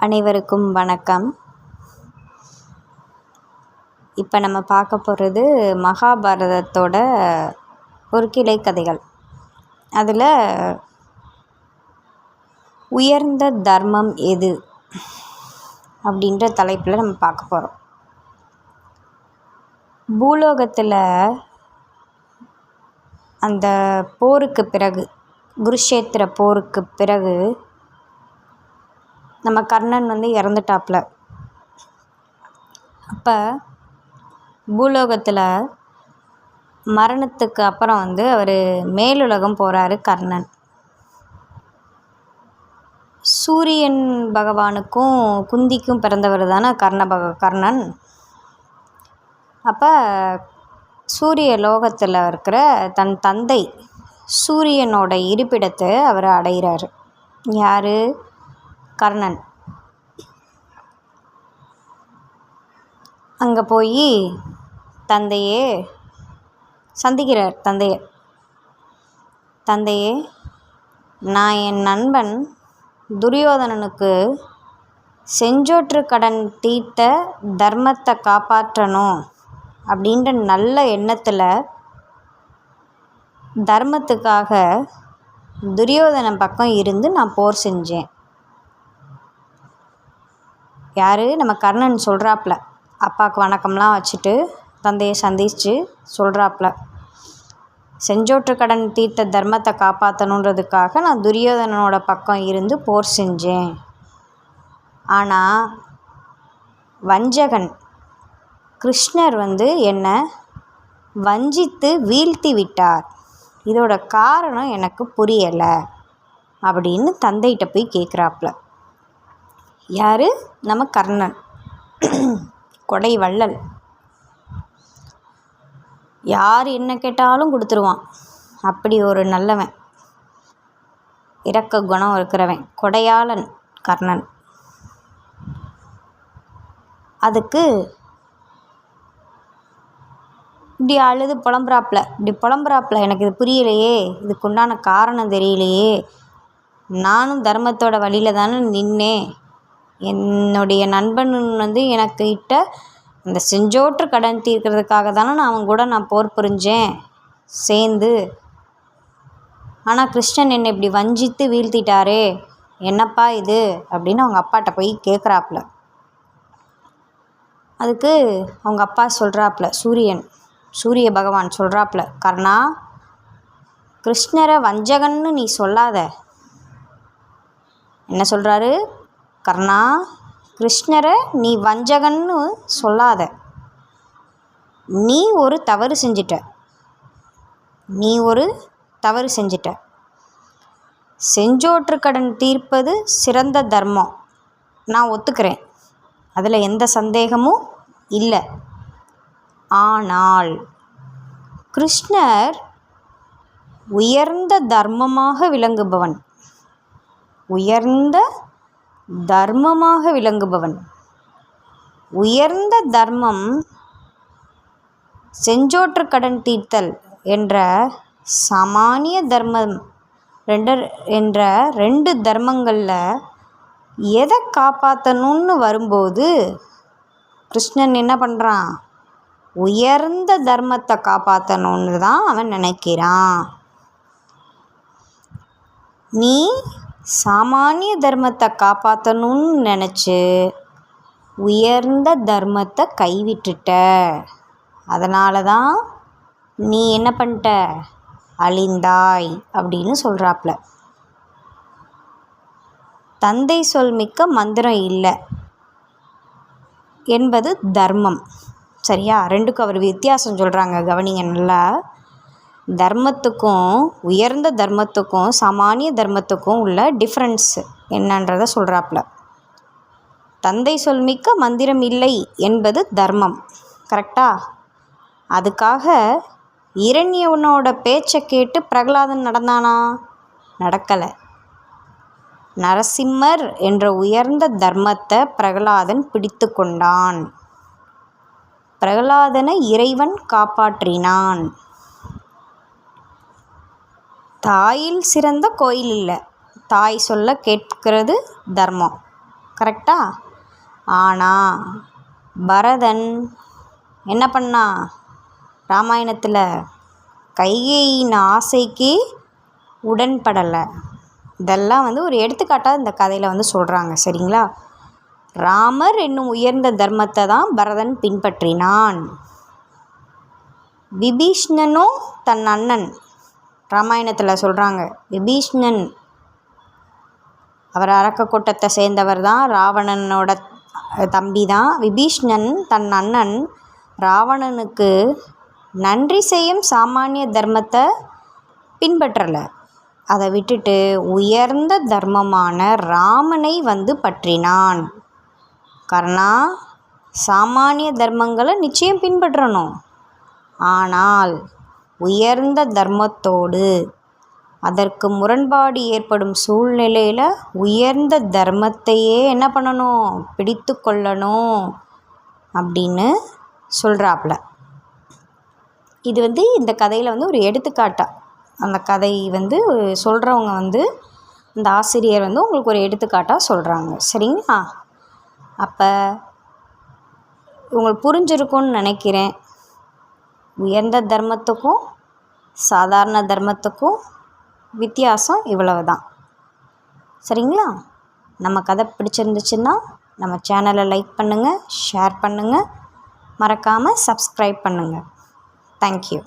அனைவருக்கும் வணக்கம். இப்போ நம்ம பார்க்க போகிறது மகாபாரதத்தோட ஒரு கிளை கதைகள். அதில் உயர்ந்த தர்மம் எது அப்படின்ற தலைப்பில் நம்ம பார்க்க போகிறோம். பூலோகத்தில் அந்த போருக்கு பிறகு, குருஷேத்திர போருக்கு பிறகு நம்ம கர்ணன் இறந்துட்டாப்புல. அப்போ பூலோகத்தில் மரணத்துக்கு அப்புறம் அவர் மேலுலகம் போகிறாரு கர்ணன். சூரியன் பகவானுக்கும் குந்திக்கும் பிறந்தவர் தானே கர்ணன். அப்போ சூரிய லோகத்தில் இருக்கிற தன் தந்தை சூரியனோட இருப்பிடத்தை அவர் அடைகிறாரு. யார்? கர்ணன். அங்கே போய் தந்தையே சந்திக்கிறார். தந்தையே, நான் என் நண்பன் துரியோதனனுக்கு செஞ்சோற்று கடன் தீர்த்த தர்மத்தை காப்பாற்றணும் அப்படின்ற நல்ல எண்ணத்தில் தர்மத்துக்காக துரியோதனன் பக்கம் இருந்து நான் போர் செஞ்சேன். யார்? நம்ம கர்ணன் சொல்கிறாப்புல. அப்பாவுக்கு வணக்கம்லாம் வச்சுட்டு தந்தையை சந்தித்து சொல்கிறாப்புல, செஞ்சோற்று கடன் தீர்த்த தர்மத்தை காப்பாற்றணுன்றதுக்காக நான் துரியோதனனோட பக்கம் இருந்து போர் செஞ்சேன். ஆனால் வஞ்சகன் கிருஷ்ணர் என்னை வஞ்சித்து வீழ்த்தி விட்டார். இதோட காரணம் எனக்கு புரியலை அப்படின்னு தந்தைகிட்ட போய் கேட்குறாப்புல. யார்? நம்ம கர்ணன். கொடை வள்ளல். யார் என்ன கேட்டாலும் கொடுத்துருவான். அப்படி ஒரு நல்லவன், இரக்க குணம் இருக்கிறவன், கொடையாளன் கர்ணன். அதுக்கு இப்படி அழுது புலம்புறாப்புல, எனக்கு இது புரியலையே, இதுக்குண்டான காரணம் தெரியலையே, நானும் தர்மத்தோட வழியில் தானே நின்னேன். என்னுடைய நண்பன் எனக்கு இட்ட அந்த செஞ்சோற்று கடன் தீர்க்கிறதுக்காக தானே நான் அவன் கூட போர் புரிஞ்சேன் சேர்ந்து. ஆனால் கிருஷ்ணன் என்னை இப்படி வஞ்சித்து வீழ்த்திட்டாரே, என்னப்பா இது அப்படின்னு அவங்க அப்பாட்ட போய் கேட்குறாப்புல. அதுக்கு அவங்க அப்பா சொல்கிறாப்புல, சூரிய பகவான் சொல்கிறாப்புல, கர்ணா, கிருஷ்ணரை வஞ்சகன்னு நீ சொல்லாத. என்ன சொல்கிறாரு? கர்ணா, கிருஷ்ணரை நீ வஞ்சகன்னு சொல்லாத. நீ ஒரு தவறு செஞ்சிட்ட. செஞ்சோற்று கடன் தீர்ப்பது சிறந்த தர்மம், நான் ஒத்துக்கிறேன், அதில் எந்த சந்தேகமும் இல்லை. ஆனால் கிருஷ்ணர் உயர்ந்த தர்மமாக விளங்குபவன். உயர்ந்த தர்மம் செஞ்சோற்று கடன் தீர்த்தல் என்ற சாமானிய தர்மம் என்ற ரெண்டு தர்மங்களில் எதை காப்பாற்றணும்னு வரும்போது கிருஷ்ணன் என்ன பண்ணுறான்? உயர்ந்த தர்மத்தை காப்பாற்றணுன்னு தான் அவன் நினைக்கிறான். நீ சாமானிய தர்மத்தை காப்பாற்றணும்னு நினச்சி உயர்ந்த தர்மத்தை கைவிட்டுட்ட. அதனால தான் நீ என்ன பண்ணிட்ட? அழிந்தாய் அப்படின்னு சொல்கிறாப்புல. தந்தை சொல் மிக்க மந்திரம் இல்லை என்பது தர்மம். சரியா? ரெண்டுக்கும் அவர் வித்தியாசம் சொல்கிறாங்க, கவனிங்க நல்லா. தர்மத்துக்கும் உயர்ந்த தர்மத்துக்கும் சாமானிய தர்மத்துக்கும் உள்ள டிஃப்ரென்ஸ் என்னன்றதை சொல்கிறாப்புல. தந்தை சொல்மிக்க மந்திரம் இல்லை என்பது தர்மம், கரெக்டா? அதுக்காக இரண்யவனோட பேச்சை கேட்டு பிரகலாதன் நடந்தானா? நடக்கலை. நரசிம்மர் என்ற உயர்ந்த தர்மத்தை பிரகலாதன் பிடித்து கொண்டான். பிரகலாதனை இறைவன் காப்பாற்றினான். தாயில் சிறந்த கோயில் இல்லை, தாய் சொல்ல கேட்கிறது தர்மம். கரெக்டா? ஆனால் பரதன் என்ன பண்ணா ராமாயணத்தில்? கைகேயின் ஆசைக்கு உடன்படலை. இதெல்லாம் ஒரு எடுத்துக்காட்டாக இந்த கதையில் சொல்கிறாங்க. சரிங்களா? ராமர் என்னும் உயர்ந்த தர்மத்தை தான் பரதன் பின்பற்றினான். விபீஷ்ணனும் தன் அண்ணன், ராமாயணத்தில் சொல்கிறாங்க, விபீஷ்ணன் அவர் அரக்கக்கூட்டத்தை சேர்ந்தவர் தான், ராவணனோட தம்பி தான். விபீஷ்ணன் தன் அண்ணன் ராவணனுக்கு நன்றி செய்யும் சாமானிய தர்மத்தை பின்பற்றலை. அதை விட்டுட்டு உயர்ந்த தர்மமான ராமனை பற்றினான். கர்ணா, சாமானிய தர்மங்களை நிச்சயம் பின்பற்றணும். ஆனால் உயர்ந்த தர்மத்தோடு அதற்கு முரண்பாடு ஏற்படும் சூழ்நிலையில் உயர்ந்த தர்மத்தையே என்ன பண்ணணும்? பிடித்து கொள்ளணும் அப்படின்னு சொல்கிறாப்புல. இது இந்த கதையில் ஒரு எடுத்துக்காட்டாக, அந்த கதை சொல்கிறவங்க இந்த ஆசிரியர் உங்களுக்கு ஒரு எடுத்துக்காட்டாக சொல்கிறாங்க. சரிங்களா? அப்போ உங்களுக்கு புரிஞ்சிருக்கும்னு நினைக்கிறேன். உயர்ந்த தர்மத்துக்கும் சாதாரண தர்மத்துக்கும் வித்தியாசம் இவ்வளவு தான். சரிங்களா? நம்ம கதை பிடிச்சிருந்துச்சுன்னா நம்ம சேனலை லைக் பண்ணுங்கள், ஷேர் பண்ணுங்கள், மறக்காமல் சப்ஸ்கிரைப் பண்ணுங்கள். தேங்க்யூ.